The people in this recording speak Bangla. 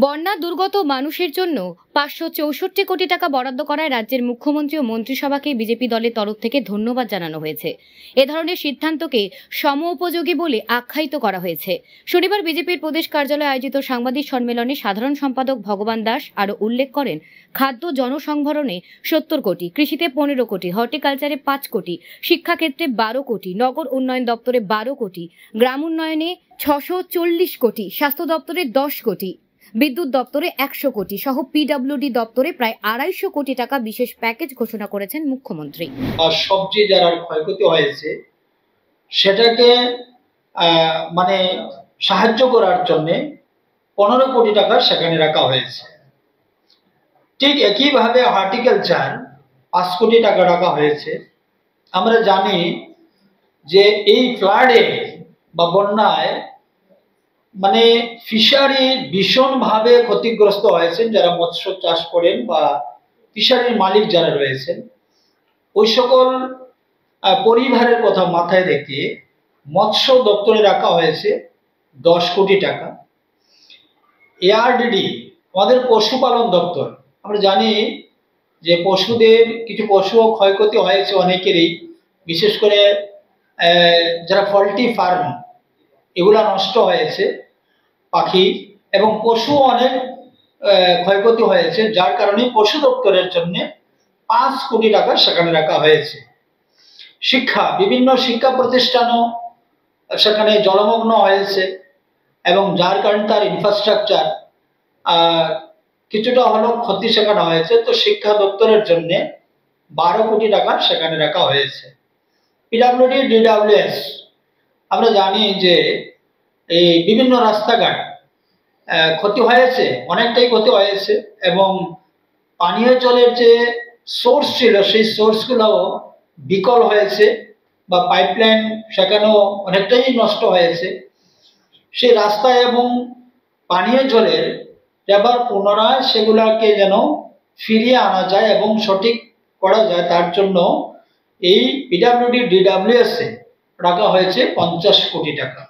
বন্যা দুর্গত মানুষের জন্য 564 কোটি টাকা বরাদ্দ করায় রাজ্যের মুখ্যমন্ত্রী ও মন্ত্রিসভাকে বিজেপি দলের তরফ থেকে ধন্যবাদ জানানো হয়েছে। এ ধরনের সিদ্ধান্তকে সমউপযোগী বলে আখ্যায়িত করা হয়েছে। শনিবার বিজেপির প্রদেশ কার্যালয়ে আয়োজিত সাংবাদিক সম্মেলনে সাধারণ সম্পাদক ভগবান দাস আরও উল্লেখ করেন, খাদ্য জনসংভরণে 70 কোটি, কৃষিতে 15 কোটি, হর্টিকালচারে 5 কোটি, শিক্ষাক্ষেত্রে 12 কোটি, নগর উন্নয়ন দপ্তরে 12 কোটি, গ্রাম উন্নয়নে 640 কোটি, স্বাস্থ্য দপ্তরে 10 কোটি, বিদ্যুৎ দপ্তরে 100 কোটি সহ পিডব্লিউডি দপ্তরে প্রায় 250 কোটি টাকা বিশেষ প্যাকেজ ঘোষণা করেছেন মুখ্যমন্ত্রী। সবজি যারা ক্ষয়ক্ষতি হয়েছে সেটাকে মানে সাহায্য করার জন্য 15 কোটি টাকা সেখানে রাখা হয়েছে। ঠিক একইভাবে হর্টিকালচার 5 কোটি টাকা রাখা হয়েছে। আমরা জানি যে এই ফ্লাডে বা বন্যায় মানে ফিশারি ভীষণভাবে ক্ষতিগ্রস্ত হয়েছেন যারা মৎস্য চাষ করেন বা ফিশারির মালিক যারা রয়েছেন, ওই সকল পরিবারের কথা মাথায় রেখে মৎস্য দপ্তরে রাখা হয়েছে 10 কোটি টাকা। এআরডিডি আমাদের পশুপালন দপ্তর, আমরা জানি যে পশুদের কিছু পশুও ক্ষয়ক্ষতি হয়েছে অনেকেরই, বিশেষ করে যারা পোল্ট্রি ফার্ম এগুলা নষ্ট হয়েছে, পাখি এবং পশু অনেক ক্ষয়ক্ষতি হয়েছে, যার কারণে পশু দপ্তরের জন্য 5 কোটি টাকা সেখানে রাখা হয়েছে। শিক্ষা, বিভিন্ন শিক্ষা প্রতিষ্ঠানও সেখানে জলমগ্ন হয়েছে এবং যার কারণে তার ইনফ্রাস্ট্রাকচার কিছুটা হলেও ক্ষতি সেখানে হয়েছে। তো শিক্ষা দপ্তরের জন্য 12 কোটি টাকা সেখানে রাখা হয়েছে। পিডব্লিউডি ডিডব্লিউএস, আমরা জানি যে এই বিভিন্ন রাস্তাঘাট ক্ষতি হয়েছে, অনেকটাই ক্ষতি হয়েছে এবং পানীয় জলের যে সোর্স ছিল সেই সোর্সগুলোও বিকল হয়েছে বা পাইপলাইন সেখানেও অনেকটাই নষ্ট হয়েছে। সেই রাস্তায় এবং পানীয় জলের এবার পুনরায় সেগুলোকে যেন ফিরিয়ে আনা যায় এবং সঠিক করা যায়, তার জন্য এই পিডব্লিউডি ডিডব্লিউএস এ রাখা হয়েছে 50 কোটি টাকা।